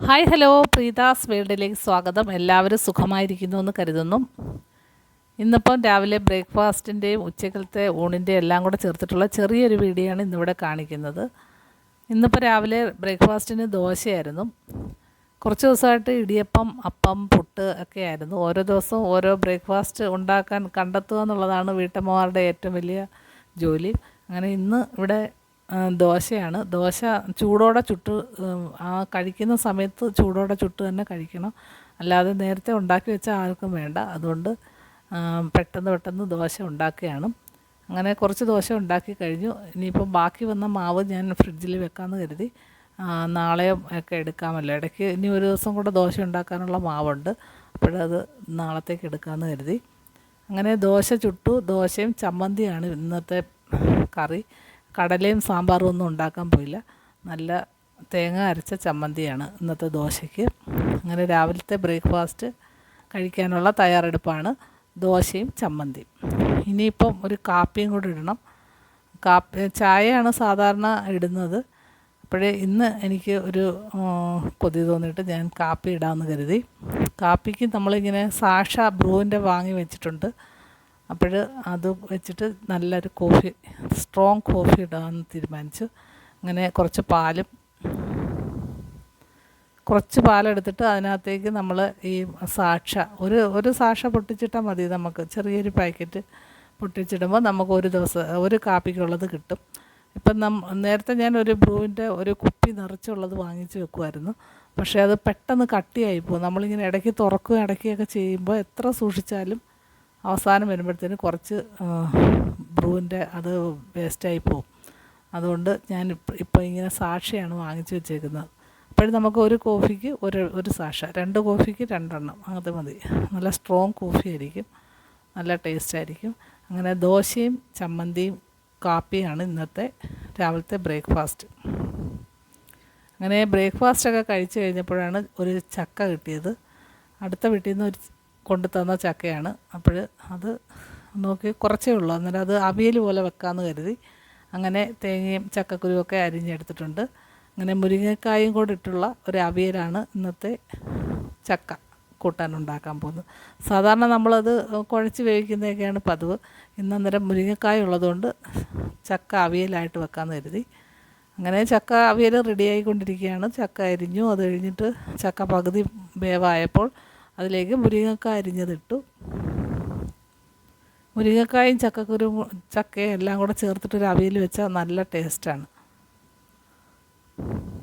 Hi hello, പ്രീതാസ് വേൾഡിലേക്ക് സ്വാഗതം. എല്ലാവരും സുഖമായിരിക്കുന്നു എന്ന് കരുതുന്നു. ഇന്നിപ്പം രാവിലെ ബ്രേക്ക്ഫാസ്റ്റിൻ്റെയും ഉച്ചക്കലത്തെ ഊണിൻ്റെയും എല്ലാം കൂടെ ചേർത്തിട്ടുള്ള ചെറിയൊരു വീഡിയോ ആണ് ഇന്നിവിടെ കാണിക്കുന്നത്. ഇന്നിപ്പോൾ രാവിലെ ബ്രേക്ക്ഫാസ്റ്റിന് ദോശയായിരുന്നു. കുറച്ച് ദിവസമായിട്ട് ഇടിയപ്പം, അപ്പം, പുട്ട് ഒക്കെ ആയിരുന്നു. ഓരോ ദിവസവും ഓരോ ബ്രേക്ക്ഫാസ്റ്റ് ഉണ്ടാക്കാൻ കണ്ടെത്തുക എന്നുള്ളതാണ് വീട്ടമ്മമാരുടെ ഏറ്റവും വലിയ ജോലി. അങ്ങനെ ഇന്ന് ഇവിടെ ദോശയാണ്. ദോശ ചൂടോടെ ചുട്ട് കഴിക്കുന്ന സമയത്ത് ചൂടോടെ ചുട്ട് തന്നെ കഴിക്കണം. അല്ലാതെ നേരത്തെ ഉണ്ടാക്കി വെച്ചാൽ ആർക്കും വേണ്ട. അതുകൊണ്ട് പെട്ടെന്ന് ദോശ ഉണ്ടാക്കുകയാണ്. അങ്ങനെ കുറച്ച് ദോശ ഉണ്ടാക്കി കഴിഞ്ഞു. ഇനിയിപ്പോൾ ബാക്കി വന്ന മാവ് ഞാൻ ഫ്രിഡ്ജിൽ വെക്കാമെന്ന് കരുതി. നാളെയും ഒക്കെ എടുക്കാമല്ലോ. ഇടയ്ക്ക് ഇനി ഒരു ദിവസം കൂടെ ദോശ ഉണ്ടാക്കാനുള്ള മാവുണ്ട്. അപ്പോഴത് നാളത്തേക്ക് എടുക്കാമെന്ന് കരുതി. അങ്ങനെ ദോശ ചുട്ടു. ദോശയും ചമ്മന്തിയാണ് ഇന്നത്തെ കറി. കടലയും സാമ്പാറും ഒന്നും ഉണ്ടാക്കാൻ പോയില്ല. നല്ല തേങ്ങ അരച്ച ചമ്മന്തിയാണ് ഇന്നത്തെ ദോശയ്ക്ക്. അങ്ങനെ രാവിലത്തെ ബ്രേക്ക്ഫാസ്റ്റ് കഴിക്കാനുള്ള തയ്യാറെടുപ്പാണ്. ദോശയും ചമ്മന്തിയും. ഇനിയിപ്പം ഒരു കാപ്പിയും കൂടി ഇടണം. ചായയാണ് സാധാരണ ഇടുന്നത്. അപ്പോഴേ ഇന്ന് എനിക്ക് ഒരു കൊതി തോന്നിയിട്ട് ഞാൻ കാപ്പി ഇടാമെന്ന് കരുതി. കാപ്പിക്ക് നമ്മളിങ്ങനെ സാഷ ബ്രൂവിൻ്റെ വാങ്ങി വെച്ചിട്ടുണ്ട്. അപ്പോൾ അത് വെച്ചിട്ട് നല്ലൊരു കോഫി, സ്ട്രോങ് കോഫി ഇടാമെന്ന് തീരുമാനിച്ചു. അങ്ങനെ കുറച്ച് പാലെടുത്തിട്ട് അതിനകത്തേക്ക് നമ്മൾ ഈ ഒരു സാഷ പൊട്ടിച്ചിട്ടാൽ മതി. നമുക്ക് ചെറിയൊരു പാക്കറ്റ് പൊട്ടിച്ചിടുമ്പോൾ നമുക്ക് ഒരു ദിവസം ഒരു കാപ്പിക്കുള്ളത് കിട്ടും. ഇപ്പം നേരത്തെ ഞാൻ ഒരു ബ്രൂവിൻ്റെ ഒരു കുപ്പി നിറച്ചുള്ളത് വാങ്ങിച്ച് വെക്കുമായിരുന്നു. പക്ഷേ അത് പെട്ടെന്ന് കട്ടിയായിപ്പോവും. നമ്മളിങ്ങനെ ഇടയ്ക്ക് തുറക്കുകയും അടയ്ക്കുകയൊക്കെ ചെയ്യുമ്പോൾ എത്ര സൂക്ഷിച്ചാലും അവസാനം വരുമ്പോഴത്തേന് കുറച്ച് ബ്രൂവിൻ്റെ അത് വേസ്റ്റായി പോവും. അതുകൊണ്ട് ഞാൻ ഇപ്പോൾ ഇങ്ങനെ സാക്ഷയാണ് വാങ്ങിച്ച് വെച്ചേക്കുന്നത്. അപ്പോഴും നമുക്ക് ഒരു കോഫിക്ക് ഒരു സാക്ഷ, 2 കോഫിക്ക് 2 എണ്ണം, അത് മതി. നല്ല സ്ട്രോങ് കോഫി ആയിരിക്കും, നല്ല ടേസ്റ്റായിരിക്കും. അങ്ങനെ ദോശയും ചമ്മന്തിയും കാപ്പിയാണ് ഇന്നത്തെ രാവിലത്തെ ബ്രേക്ക്ഫാസ്റ്റ്. അങ്ങനെ ബ്രേക്ക്ഫാസ്റ്റൊക്കെ കഴിച്ച് കഴിഞ്ഞപ്പോഴാണ് ഒരു ചക്ക കിട്ടിയത്. അടുത്ത വീട്ടിൽ നിന്ന് കൊണ്ടു തന്ന ചക്കയാണ്. അപ്പോൾ അത് നോക്കി കുറച്ചേ ഉള്ളൂ. അന്നേരം അത് അവിയൽ പോലെ വെക്കാമെന്ന് കരുതി. അങ്ങനെ തേങ്ങയും ചക്കക്കുരുവൊക്കെ അരിഞ്ഞെടുത്തിട്ടുണ്ട്. അങ്ങനെ മുരിങ്ങക്കായും കൂടി ഇട്ടുള്ള ഒരു അവിയലാണ് ഇന്നത്തെ ചക്ക കൂട്ടാൻ ഉണ്ടാക്കാൻ പോകുന്നത്. സാധാരണ നമ്മളത് കുഴച്ച് വേവിക്കുന്നതൊക്കെയാണ് പതിവ്. ഇന്നേരം മുരിങ്ങക്കായ ഉള്ളതുകൊണ്ട് ചക്ക അവിയലായിട്ട് വെക്കാമെന്ന് കരുതി. അങ്ങനെ ചക്ക അവിയൽ റെഡിയായിക്കൊണ്ടിരിക്കുകയാണ്. ചക്ക അരിഞ്ഞു. അത് കഴിഞ്ഞിട്ട് ചക്ക പകുതി വേവായപ്പോൾ അതിലേക്ക് മുരിങ്ങക്കായ അരിഞ്ഞതിട്ടു. മുരിങ്ങക്കായും ചക്കയും എല്ലാം കൂടെ ചേർത്തിട്ടൊരു അവിയൽ വെച്ചാൽ നല്ല ടേസ്റ്റാണ്.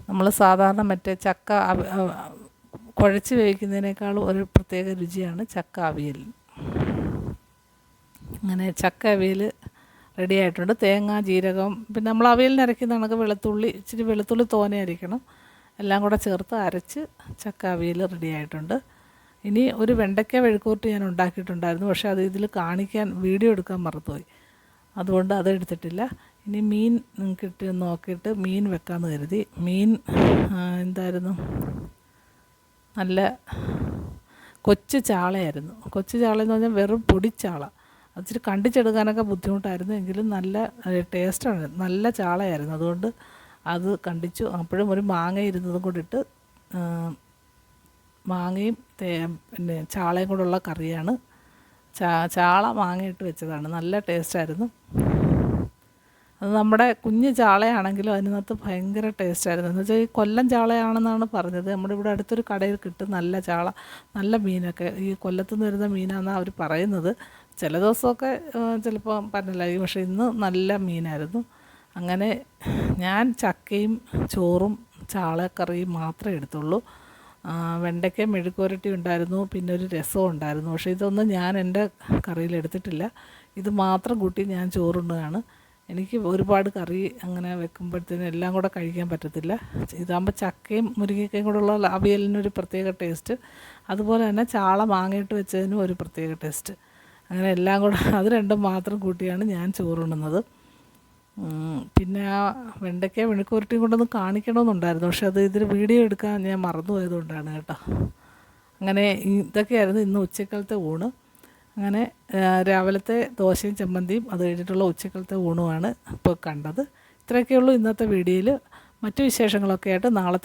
നമ്മൾ സാധാരണ മറ്റേ ചക്ക കുഴച്ച് വേവിക്കുന്നതിനേക്കാളും ഒരു പ്രത്യേക രുചിയാണ് ചക്ക അവിയൽ. അങ്ങനെ ചക്ക അവിയൽ റെഡി ആയിട്ടുണ്ട്. തേങ്ങ, ജീരകം, പിന്നെ നമ്മൾ അവിയലിന് അരയ്ക്കുന്ന കണക്ക് ഇച്ചിരി വെളുത്തുള്ളി തോനെ അരയ്ക്കണം. എല്ലാം കൂടെ ചേർത്ത് അരച്ച് ചക്ക അവിയൽ റെഡി ആയിട്ടുണ്ട്. ഇനി ഒരു വെണ്ടയ്ക്ക മെഴുക്കുവരട്ടി ഞാൻ ഉണ്ടാക്കിയിട്ടുണ്ടായിരുന്നു. പക്ഷേ അത് ഇതിൽ വീഡിയോ എടുക്കാൻ മറന്നുപോയി. അതുകൊണ്ട് അതെടുത്തിട്ടില്ല. ഇനി മീൻ കിട്ടി നോക്കിയിട്ട് മീൻ വെക്കാമെന്ന് കരുതി. മീൻ എന്തായിരുന്നു, നല്ല കൊച്ചു ചാളയായിരുന്നു. കൊച്ചു ചാളയെന്ന് പറഞ്ഞാൽ വെറും പൊടിച്ചാള. അതിച്ചിരി കണ്ടിച്ചെടുക്കാനൊക്കെ ബുദ്ധിമുട്ടായിരുന്നു. എങ്കിലും നല്ല ടേസ്റ്റാണ്. നല്ല ചാളയായിരുന്നു. അതുകൊണ്ട് അത് കണ്ടിച്ചു. അപ്പോഴും ഒരു മാങ്ങ ഇരുന്നതും കൂടി ഇട്ട്, മാങ്ങയും പിന്നെ ചാളയും കൂടെയുള്ള കറിയാണ്. ചാള മാങ്ങയിട്ട് വെച്ചതാണ്. നല്ല ടേസ്റ്റായിരുന്നു. അത് നമ്മുടെ കുഞ്ഞ് ചാളയാണെങ്കിലും അതിനകത്ത് ഭയങ്കര ടേസ്റ്റായിരുന്നു. എന്ന് വെച്ചാൽ ഈ കൊല്ലം ചാളയാണെന്നാണ് പറഞ്ഞത്. നമ്മുടെ ഇവിടെ അടുത്തൊരു കടയിൽ കിട്ടും നല്ല ചാള, നല്ല മീനൊക്കെ. ഈ കൊല്ലത്തുനിന്ന് വരുന്ന മീനാണെന്നാണ് അവർ പറയുന്നത്. ചില ദിവസമൊക്കെ ചിലപ്പോൾ പറഞ്ഞില്ലായിരിക്കും. പക്ഷേ ഇന്ന് നല്ല മീനായിരുന്നു. അങ്ങനെ ഞാൻ ചക്കയും ചോറും ചാളക്കറിയും മാത്രമേ എടുത്തുള്ളൂ. വെണ്ടയ്ക്ക മെഴുക്കുവരട്ടി ഉണ്ടായിരുന്നു, പിന്നെ ഒരു രസവും ഉണ്ടായിരുന്നു. പക്ഷേ ഇതൊന്നും ഞാൻ എൻ്റെ കറിയിൽ എടുത്തിട്ടില്ല. ഇത് മാത്രം കൂട്ടി ഞാൻ ചോറുണ്ണുകയാണ്. എനിക്ക് ഒരുപാട് കറി അങ്ങനെ വെക്കുമ്പോഴത്തേനും എല്ലാം കൂടെ കഴിക്കാൻ പറ്റത്തില്ല. ഇതാകുമ്പോൾ ചക്കയും മുരിങ്ങക്കയും കൂടെ ഉള്ള അവിയലിനൊരു പ്രത്യേക ടേസ്റ്റ്, അതുപോലെ തന്നെ ചാള മാങ്ങയിട്ട് വെച്ചതിനും ഒരു പ്രത്യേക ടേസ്റ്റ്. അങ്ങനെ എല്ലാം കൂടെ അത് രണ്ടും മാത്രം കൂട്ടിയാണ് ഞാൻ ചോറുണ്ണുന്നത്. പിന്നെ ആ വെണ്ടയ്ക്ക മെഴുക്കുവരട്ടിയും കൊണ്ടൊന്ന് കാണിക്കണമെന്നുണ്ടായിരുന്നു. പക്ഷെ അത് ഇതിൽ വീഡിയോ എടുക്കാൻ ഞാൻ മറന്നുപോയതുകൊണ്ടാണ് കേട്ടോ. അങ്ങനെ ഇതൊക്കെയായിരുന്നു ഇന്ന് ഉച്ചക്കലത്തെ ഊണ്. അങ്ങനെ രാവിലത്തെ ദോശയും ചമ്മന്തിയും അത് കഴിഞ്ഞിട്ടുള്ള ഉച്ചക്കലത്തെ ഊണുമാണ് ഇപ്പോൾ കണ്ടത്. ഇത്രയൊക്കെയുള്ളൂ ഇന്നത്തെ വീഡിയോയിൽ. മറ്റു വിശേഷങ്ങളൊക്കെ ആയിട്ട് നാളത്തെ